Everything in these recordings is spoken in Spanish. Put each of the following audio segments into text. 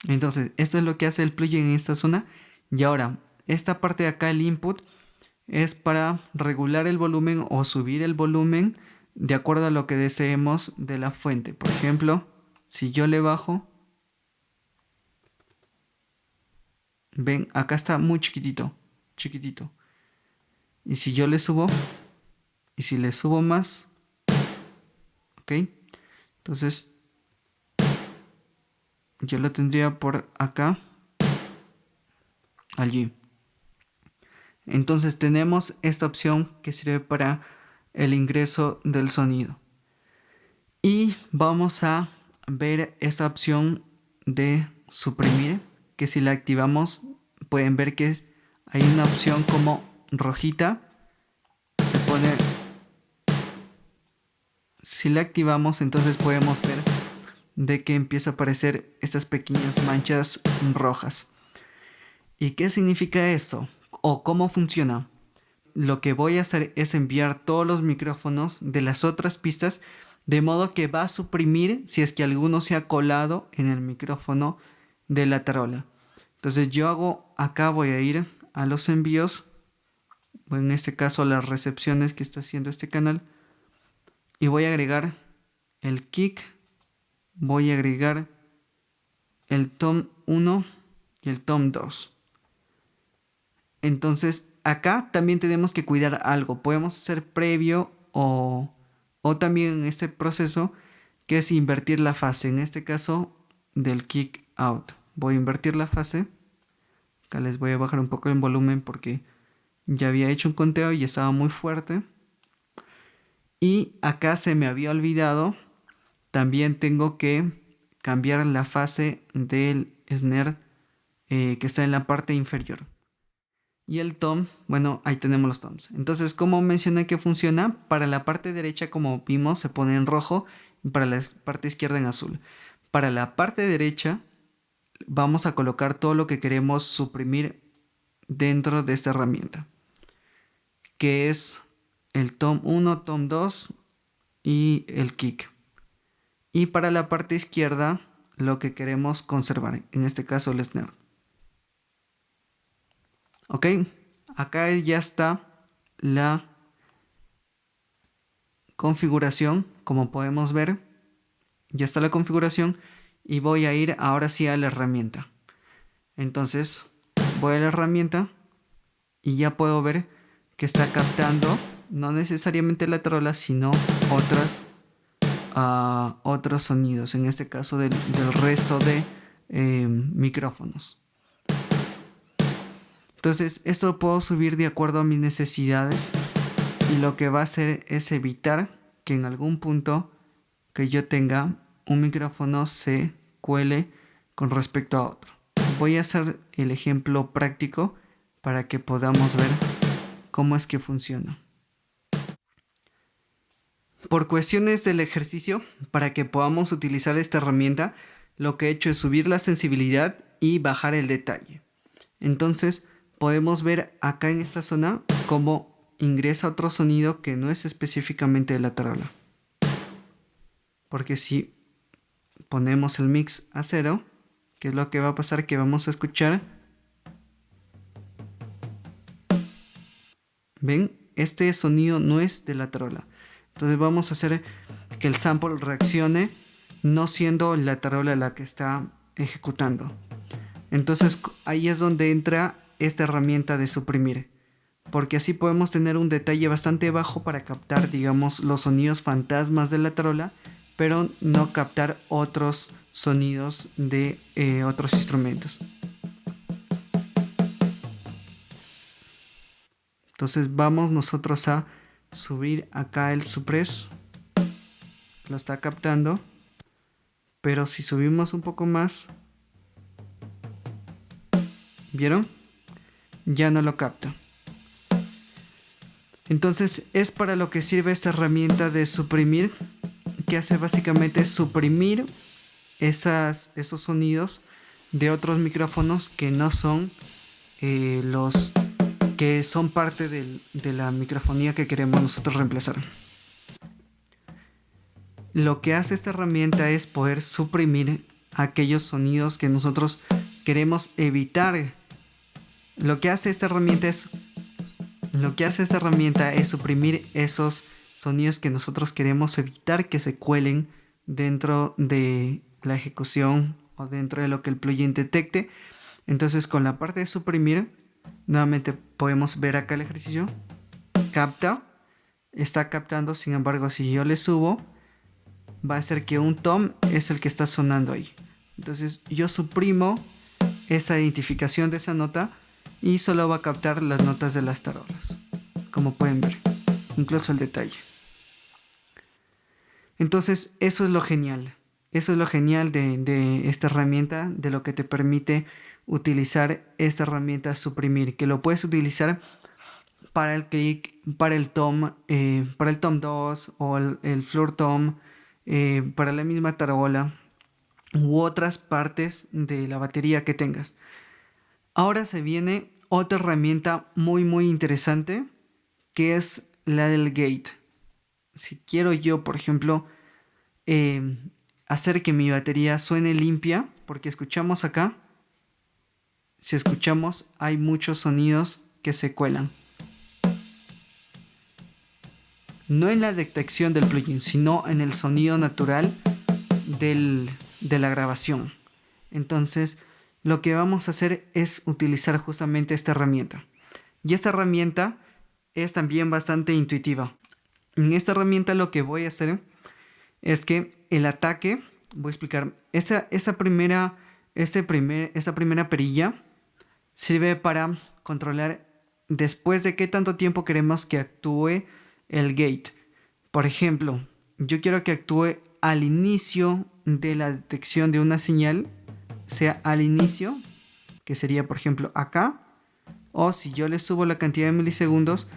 Entonces, esto es lo que hace el plugin en esta zona. Y ahora, esta parte de acá, el input, es para regular el volumen o subir el volumen de acuerdo a lo que deseemos de la fuente. Por ejemplo, si yo le bajo, ven, acá está muy chiquitito, chiquitito. Y si yo le subo, y si le subo más, ok, entonces yo lo tendría por acá, allí. Entonces tenemos esta opción que sirve para el ingreso del sonido. Y vamos a ver esta opción de suprimir, que si la activamos pueden ver que hay una opción como rojita. Se pone, si la activamos, entonces podemos ver de que empieza a aparecer estas pequeñas manchas rojas. ¿Y qué significa esto? ¿O cómo funciona? Lo que voy a hacer es enviar todos los micrófonos de las otras pistas, de modo que va a suprimir si es que alguno se ha colado en el micrófono de la tarola. Entonces yo hago acá, voy a ir a los envíos, en este caso las recepciones que está haciendo este canal, y voy a agregar el kick, voy a agregar el tom 1 y el tom 2. Entonces acá también tenemos que cuidar algo. Podemos hacer previo o también en este proceso, que es invertir la fase. En este caso del kick out. Voy a invertir la fase. Acá les voy a bajar un poco el volumen porque ya había hecho un conteo y estaba muy fuerte. Y acá se me había olvidado. También tengo que cambiar la fase del snare que está en la parte inferior. Y el tom, bueno, ahí tenemos los toms. Entonces, como mencioné que funciona, para la parte derecha, como vimos, se pone en rojo y para la parte izquierda en azul. Para la parte derecha, vamos a colocar todo lo que queremos suprimir dentro de esta herramienta, que es el tom 1, tom 2 y el kick. Y para la parte izquierda, lo que queremos conservar, en este caso el snare. Ok, acá ya está la configuración, como podemos ver, ya está la configuración y voy a ir ahora sí a la herramienta. Entonces voy a la herramienta y ya puedo ver que está captando no necesariamente la tarola, sino otros sonidos, en este caso del resto de micrófonos. Entonces esto lo puedo subir de acuerdo a mis necesidades y lo que va a hacer es evitar que en algún punto que yo tenga un micrófono se cuele con respecto a otro. Voy a hacer el ejemplo práctico para que podamos ver cómo es que funciona. Por cuestiones del ejercicio, para que podamos utilizar esta herramienta, lo que he hecho es subir la sensibilidad y bajar el detalle. Entonces podemos ver acá en esta zona cómo ingresa otro sonido que no es específicamente de la tarola. Porque si ponemos el mix a 0, ¿qué es lo que va a pasar? Que vamos a escuchar. ¿Ven? Este sonido no es de la tarola. Entonces vamos a hacer que el sample reaccione no siendo la tarola la que está ejecutando. Entonces ahí es donde entra esta herramienta de suprimir, porque así podemos tener un detalle bastante bajo para captar, digamos, los sonidos fantasmas de la tarola, pero no captar otros sonidos de otros instrumentos. Entonces vamos nosotros a subir acá el suppress, lo está captando, pero si subimos un poco más, ¿vieron? Ya no lo capta. Entonces es para lo que sirve esta herramienta de suprimir, que hace básicamente suprimir esos sonidos de otros micrófonos que no son los que son parte de la microfonía que queremos nosotros reemplazar. Lo que hace esta herramienta es poder suprimir aquellos sonidos que nosotros queremos evitar. Lo que hace esta herramienta es suprimir esos sonidos que nosotros queremos evitar que se cuelen dentro de la ejecución o dentro de lo que el plugin detecte. Entonces, con la parte de suprimir, nuevamente podemos ver acá el ejercicio. Está captando. Sin embargo, si yo le subo, va a ser que un tom es el que está sonando ahí. Entonces yo suprimo esa identificación de esa nota y solo va a captar las notas de las tarolas, como pueden ver, incluso el detalle. Entonces eso es lo genial. Eso es lo genial de esta herramienta, de lo que te permite utilizar esta herramienta suprimir, que lo puedes utilizar para el click, para el tom 2 o el floor tom, para la misma tarola u otras partes de la batería que tengas. Ahora se viene otra herramienta muy interesante, que es la del gate. Si quiero yo, por ejemplo, hacer que mi batería suene limpia, porque escuchamos acá, si escuchamos hay muchos sonidos que se cuelan. No en la detección del plugin, sino en el sonido natural de la grabación. Entonces, lo que vamos a hacer es utilizar justamente esta herramienta. Y esta herramienta es también bastante intuitiva. En esta herramienta lo que voy a hacer es que el ataque, voy a explicar, esa primera perilla sirve para controlar después de qué tanto tiempo queremos que actúe el gate. Por ejemplo, yo quiero que actúe al inicio de la detección de una señal, sea al inicio, que sería por ejemplo acá, o si yo le subo la cantidad de milisegundos,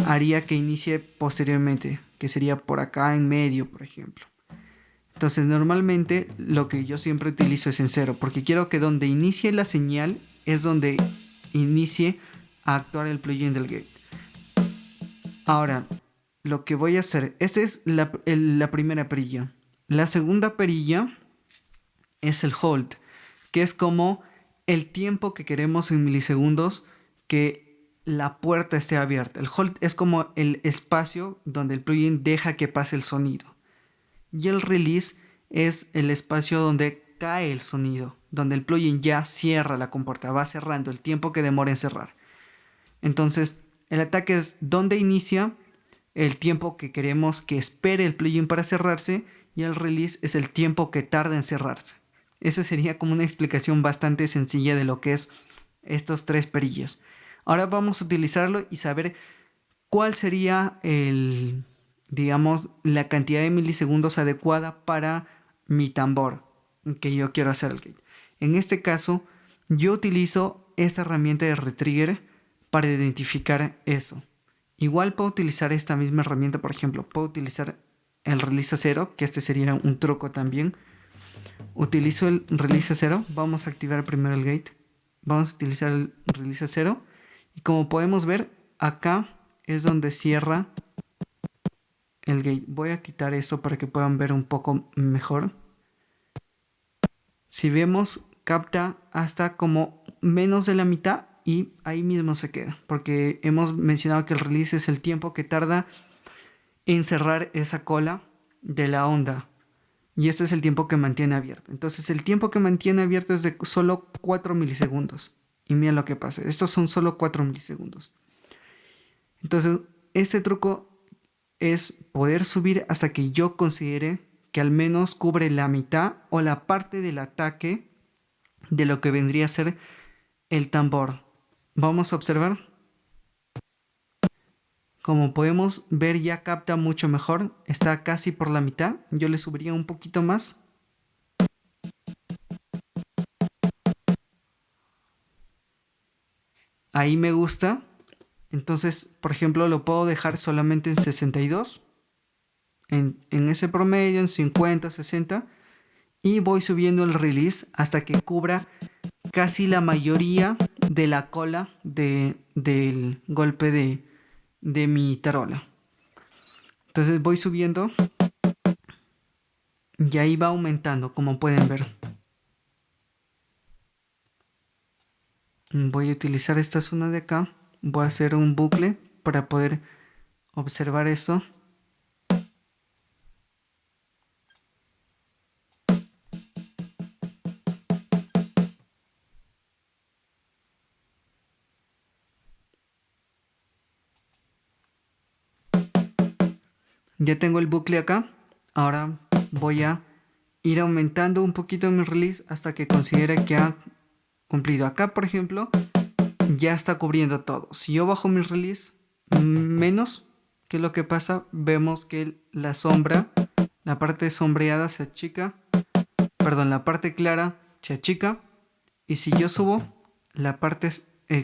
haría que inicie posteriormente, que sería por acá en medio, por ejemplo. Entonces normalmente lo que yo siempre utilizo es en 0, porque quiero que donde inicie la señal es donde inicie a actuar el plugin del gate. Ahora, lo que voy a hacer, esta es la primera perilla. La segunda perilla es el hold, que es como el tiempo que queremos en milisegundos que la puerta esté abierta. El hold es como el espacio donde el plugin deja que pase el sonido. Y el release es el espacio donde cae el sonido, donde el plugin ya cierra la compuerta, va cerrando el tiempo que demora en cerrar. Entonces, el ataque es donde inicia, el tiempo que queremos que espere el plugin para cerrarse, y el release es el tiempo que tarda en cerrarse. Esa sería como una explicación bastante sencilla de lo que es estos tres perillas. Ahora vamos a utilizarlo y saber cuál sería la cantidad de milisegundos adecuada para mi tambor que yo quiero hacer el gate. En este caso, yo utilizo esta herramienta de retrigger para identificar eso. Igual puedo utilizar esta misma herramienta, por ejemplo, puedo utilizar el release a 0, que este sería un truco también. Utilizo el release a 0, vamos a activar primero el gate, vamos a utilizar el release a 0 y como podemos ver, acá es donde cierra el gate. Voy a quitar esto para que puedan ver un poco mejor. Si vemos, capta hasta como menos de la mitad y ahí mismo se queda, porque hemos mencionado que el release es el tiempo que tarda en cerrar esa cola de la onda, y este es el tiempo que mantiene abierto. Entonces el tiempo que mantiene abierto es de solo 4 milisegundos, y miren lo que pasa, estos son solo 4 milisegundos. Entonces este truco es poder subir hasta que yo considere que al menos cubre la mitad o la parte del ataque de lo que vendría a ser el tambor. Vamos a observar. Como podemos ver, ya capta mucho mejor. Está casi por la mitad. Yo le subiría un poquito más. Ahí me gusta. Entonces, por ejemplo, lo puedo dejar solamente en 62. En ese promedio, en 50, 60. Y voy subiendo el release hasta que cubra casi la mayoría de la cola del golpe de mi tarola. Entonces voy subiendo y ahí va aumentando, como pueden ver. Voy a utilizar esta zona de acá. Voy a hacer un bucle para poder observar esto. Ya tengo el bucle acá. Ahora voy a ir aumentando un poquito mi release hasta que considere que ha cumplido. Acá, por ejemplo, ya está cubriendo todo. Si yo bajo mi release menos, ¿qué es lo que pasa? Vemos que la sombra, la parte sombreada se achica, perdón, la parte clara se achica, y si yo subo, la parte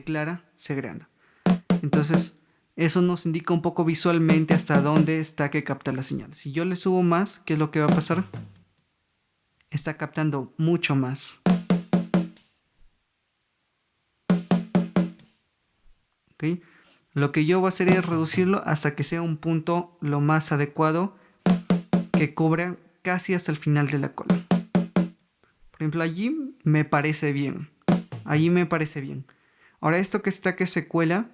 clara se agranda. Entonces, eso nos indica un poco visualmente hasta dónde está que capta la señal. Si yo le subo más, ¿qué es lo que va a pasar? Está captando mucho más. ¿Okay? Lo que yo voy a hacer es reducirlo hasta que sea un punto lo más adecuado que cubra casi hasta el final de la cola. Por ejemplo, allí me parece bien. Allí me parece bien. Ahora esto que está que se cuela,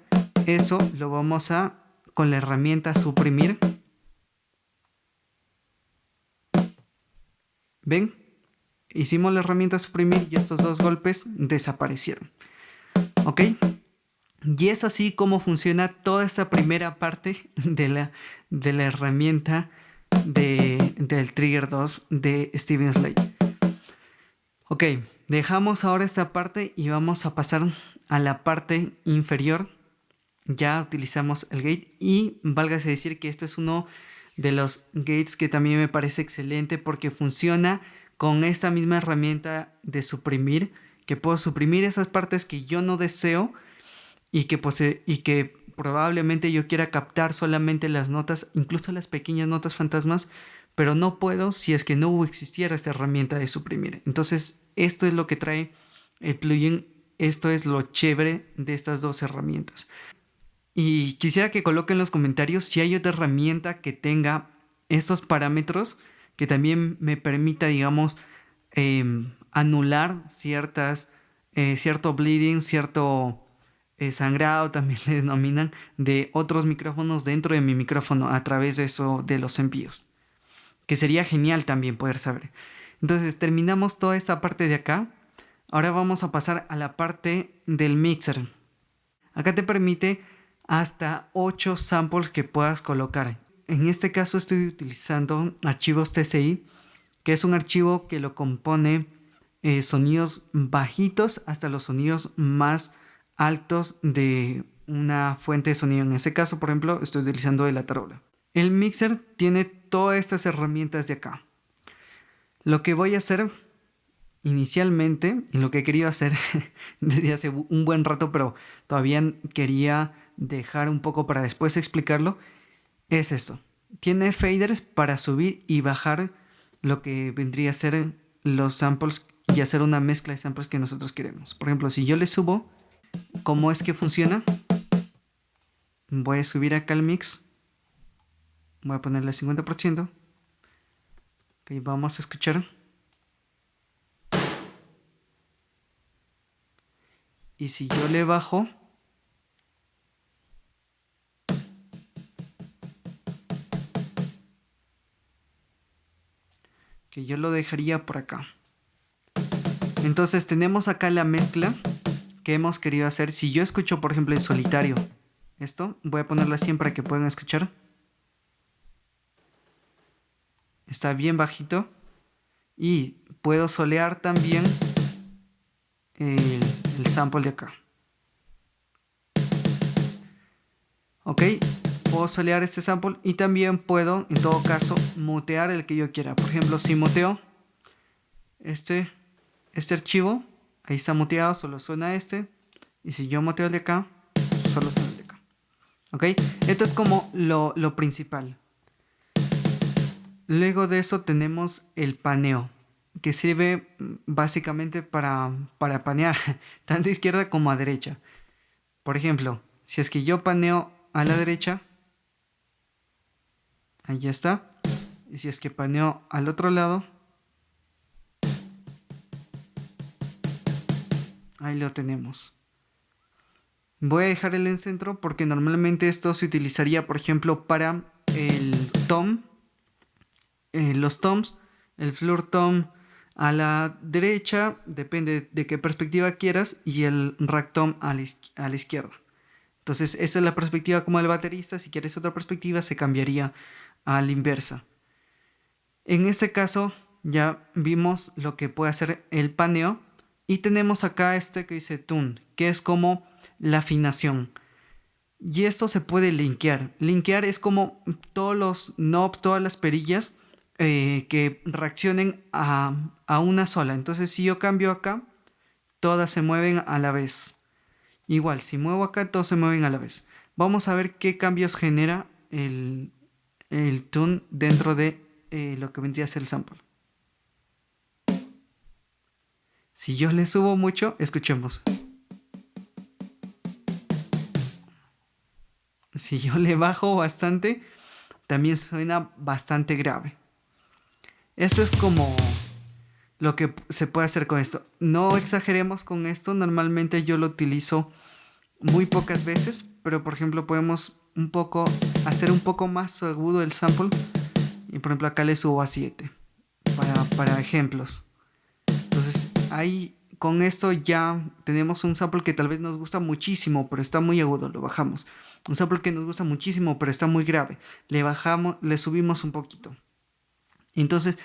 eso lo vamos a, con la herramienta suprimir. ¿Ven? Hicimos la herramienta suprimir y estos dos golpes desaparecieron. ¿Ok? Y es así como funciona toda esta primera parte de la herramienta del Trigger 2 de Steven Slade. Ok, dejamos ahora esta parte y vamos a pasar a la parte inferior. Ya utilizamos el gate y válgase decir que esto es uno de los gates que también me parece excelente porque funciona con esta misma herramienta de suprimir, que puedo suprimir esas partes que yo no deseo y que probablemente yo quiera captar solamente las notas, incluso las pequeñas notas fantasmas, pero no puedo si es que no existiera esta herramienta de suprimir. Entonces, esto es lo que trae el plugin, esto es lo chévere de estas dos herramientas. Y quisiera que coloquen en los comentarios si hay otra herramienta que tenga estos parámetros que también me permita, digamos, anular cierto bleeding, cierto sangrado, también le denominan, de otros micrófonos dentro de mi micrófono a través de eso, de los envíos. Que sería genial también poder saber. Entonces terminamos toda esta parte de acá. Ahora vamos a pasar a la parte del mixer. Acá te permite hasta 8 samples que puedas colocar. En este caso estoy utilizando archivos TCI, que es un archivo que lo compone sonidos bajitos hasta los sonidos más altos de una fuente de sonido. En este caso, por ejemplo, estoy utilizando el Atarola. El mixer tiene todas estas herramientas de acá. Lo que voy a hacer inicialmente, y lo que he querido hacer desde hace un buen rato, pero todavía quería dejar un poco para después explicarlo, es esto. Tiene faders para subir y bajar lo que vendría a ser los samples y hacer una mezcla de samples que nosotros queremos. Por ejemplo, si yo le subo, ¿cómo es que funciona? Voy a subir acá el mix. Voy a ponerle 50%. Ok, vamos a escuchar. Y si yo le bajo, que yo lo dejaría por acá. Entonces tenemos acá la mezcla que hemos querido hacer. Si yo escucho, por ejemplo, en solitario, esto, voy a ponerla siempre para que puedan escuchar. Está bien bajito. Y puedo solear también el sample de acá. Ok, puedo solear este sample y también puedo, en todo caso, mutear el que yo quiera. Por ejemplo, si muteo este archivo, ahí está muteado, solo suena este. Y si yo muteo el de acá, solo suena el de acá. Ok, esto es como lo principal. Luego de eso tenemos el paneo, que sirve básicamente para panear tanto a izquierda como a derecha. Por ejemplo, si es que yo paneo a la derecha, ahí ya está. Y si es que paneo al otro lado, ahí lo tenemos. Voy a dejar el en centro porque normalmente esto se utilizaría, por ejemplo, para el tom, los toms, el floor tom a la derecha, depende de qué perspectiva quieras, y el rack tom a la izquierda. Entonces, esa es la perspectiva como el baterista. Si quieres otra perspectiva, se cambiaría a la inversa. En este caso, ya vimos lo que puede hacer el paneo. Y tenemos acá este que dice tune, que es como la afinación. Y esto se puede linkear. Linkear es como todos los knobs, todas las perillas que reaccionen a una sola. Entonces, si yo cambio acá, todas se mueven a la vez. Igual, si muevo acá, todos se mueven a la vez. Vamos a ver qué cambios genera el tune dentro de lo que vendría a ser el sample. Si yo le subo mucho, escuchemos. Si yo le bajo bastante, también suena bastante grave. Esto es como lo que se puede hacer con esto. No exageremos con esto. Normalmente yo lo utilizo muy pocas veces, pero por ejemplo podemos hacer un poco más agudo el sample. Y por ejemplo acá le subo a 7 para ejemplos. Entonces ahí con esto ya tenemos un sample que tal vez nos gusta muchísimo, pero está muy agudo, lo bajamos. Un sample que nos gusta muchísimo, pero está muy grave, le bajamos, le subimos un poquito. Entonces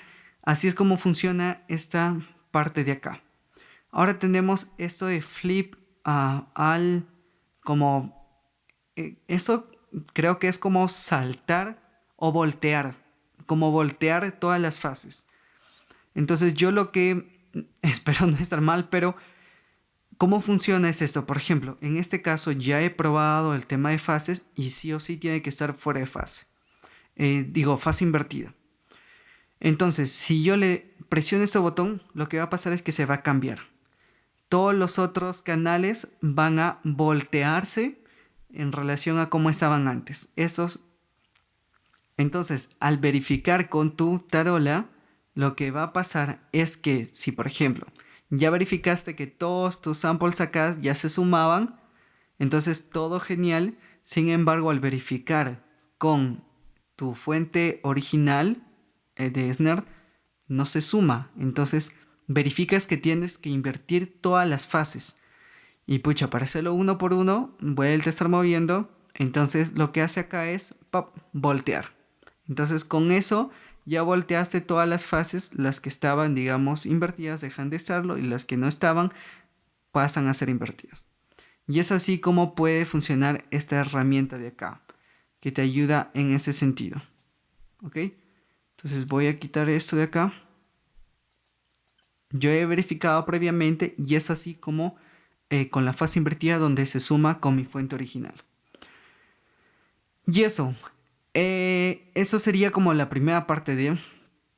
así es como funciona esta parte de acá. Ahora tenemos esto de flip al como eso creo que es como saltar o voltear, como voltear todas las fases. Entonces yo lo que espero no estar mal, pero ¿cómo funciona es esto? Por ejemplo, en este caso ya he probado el tema de fases y sí o sí tiene que estar fuera de fase. Fase invertida. Entonces, si yo le presiono este botón, lo que va a pasar es que se va a cambiar. Todos los otros canales van a voltearse en relación a cómo estaban antes. Entonces, al verificar con tu tarola, lo que va a pasar es que si, por ejemplo, ya verificaste que todos tus samples acá ya se sumaban, entonces todo genial. Sin embargo, al verificar con tu fuente original de Snare, no se suma. Entonces, verificas que tienes que invertir todas las fases. Y pucha, para hacerlo uno por uno, vuelve a estar moviendo. Entonces, lo que hace acá es pop, voltear. Entonces, con eso ya volteaste todas las fases, las que estaban, digamos, invertidas dejan de estarlo y las que no estaban pasan a ser invertidas. Y es así como puede funcionar esta herramienta de acá, que te ayuda en ese sentido. ¿Ok? Entonces voy a quitar esto de acá. Yo he verificado previamente y es así como con la fase invertida donde se suma con mi fuente original. Y eso sería como la primera parte de